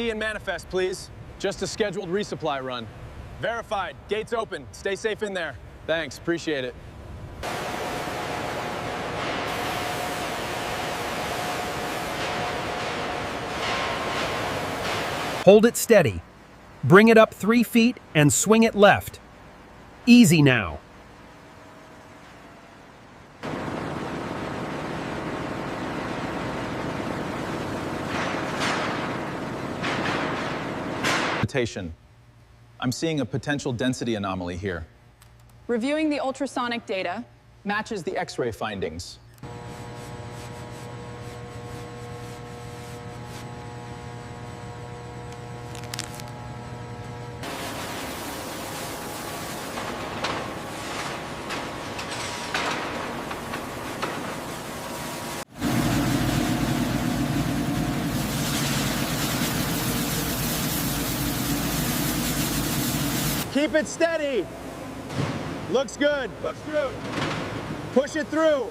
key and manifest, please. Just a scheduled resupply run. Verified. Gates open. Stay safe in there. Thanks. Appreciate it. Hold it steady. Bring it up 3 feet and swing it left. Easy now. I'm seeing a potential density anomaly here. Reviewing the ultrasonic data. Matches the X-ray findings. Keep it steady. Looks good. Looks good. Push it through.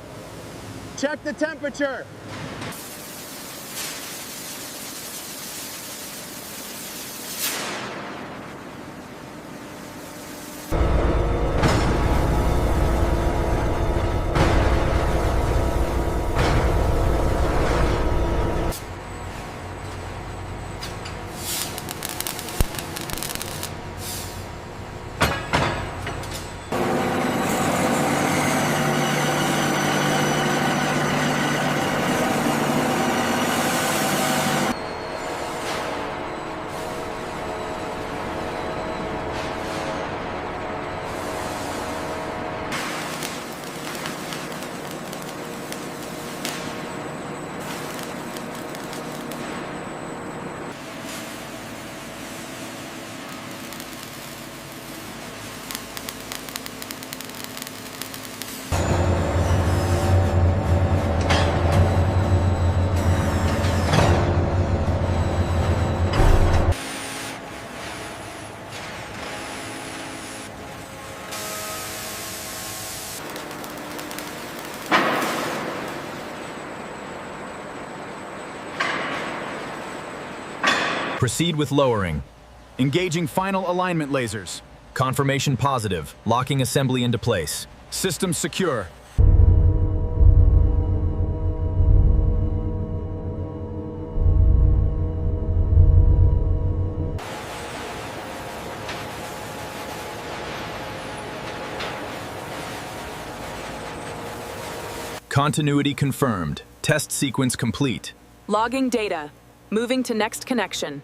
Check the temperature. Proceed with lowering. Engaging final alignment lasers. Confirmation positive. Locking assembly into place. System secure. Continuity confirmed. Test sequence complete. Logging data. Moving to next connection.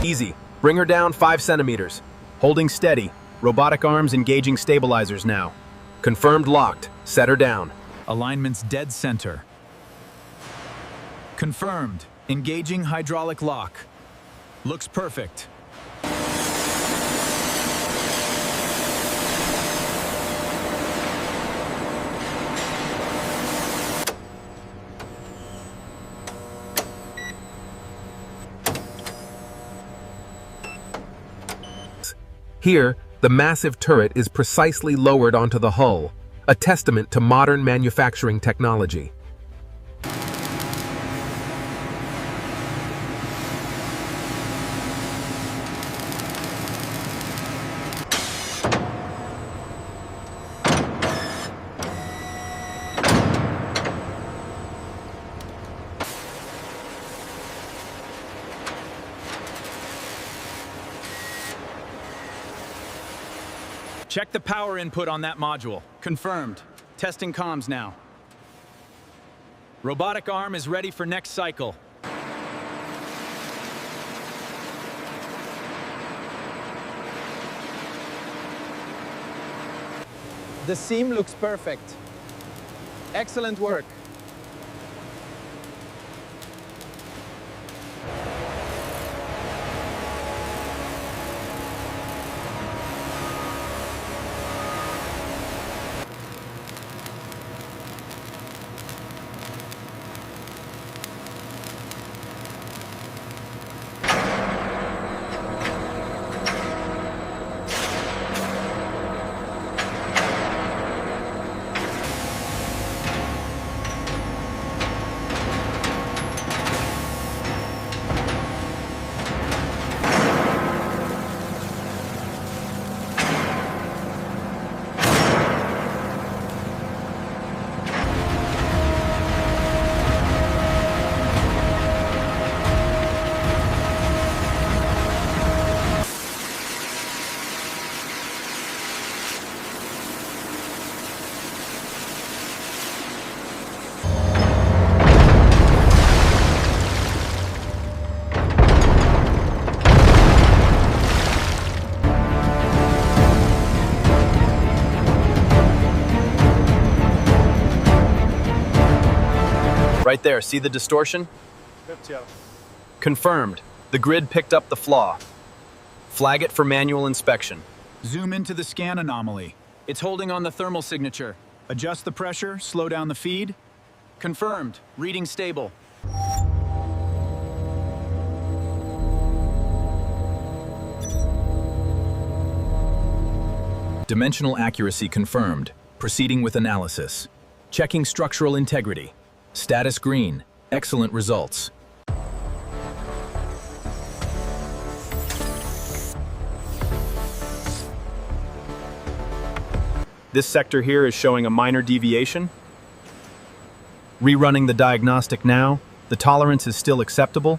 Easy. Bring her down 5 centimeters. Holding steady. Robotic arms engaging stabilizers now. Confirmed locked. Set her down. Alignment's dead center. Confirmed. Engaging hydraulic lock. Looks perfect. Here, the massive turret is precisely lowered onto the hull, a testament to modern manufacturing technology. Check the power input on that module. Confirmed. Testing comms now. Robotic arm is ready for next cycle. The seam looks perfect. Excellent work. Right there, see the distortion? Confirmed. The grid picked up the flaw. Flag it for manual inspection. Zoom into the scan anomaly. It's holding on the thermal signature. Adjust the pressure, slow down the feed. Confirmed. Reading stable. Dimensional accuracy confirmed. Proceeding with analysis. Checking structural integrity. Status green. Excellent results. This sector here is showing a minor deviation. Rerunning the diagnostic now. The tolerance is still acceptable.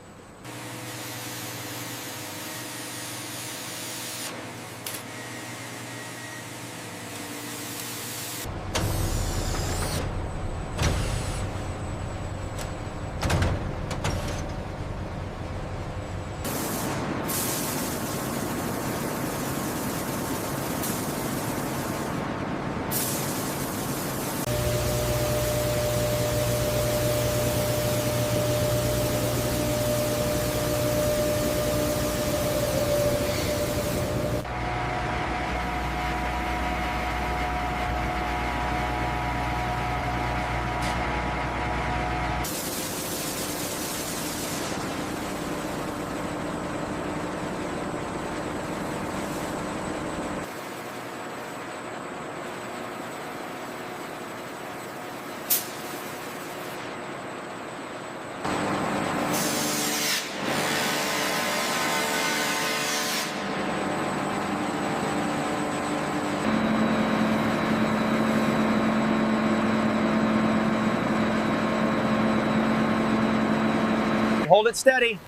Hold it steady.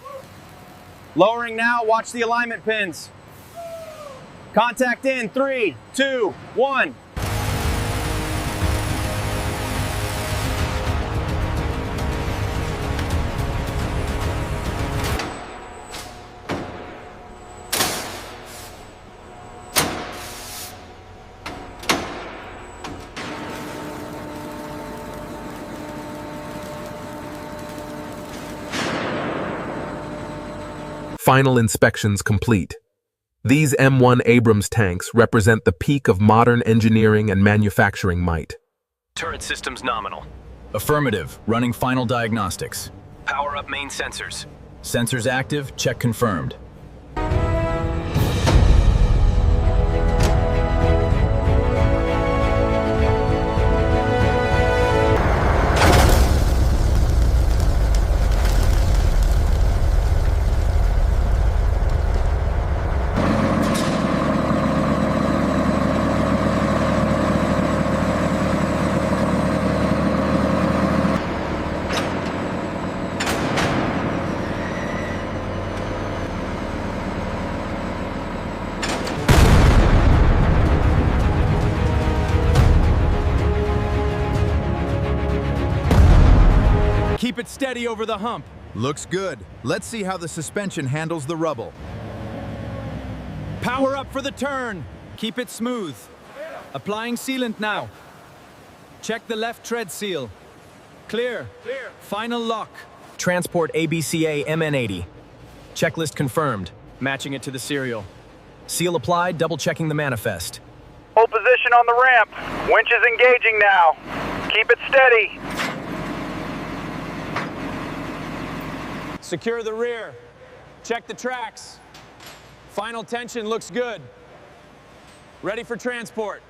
Lowering now, watch the alignment pins. Contact in, 3, 2, 1. Final inspections complete. These M1 Abrams tanks represent the peak of modern engineering and manufacturing might. Turret systems nominal. Affirmative. Running final diagnostics. Power up main sensors. Sensors active. Check confirmed. Keep it steady over the hump. Looks good. Let's see how the suspension handles the rubble. Power up for the turn. Keep it smooth. Applying sealant now. Check the left tread seal. Clear. Final lock. Transport ABCA MN80. Checklist confirmed. Matching it to the serial. Seal applied, double checking the manifest. Hold position on the ramp. Winch is engaging now. Keep it steady. Secure the rear. Check the tracks. Final tension looks good. Ready for transport.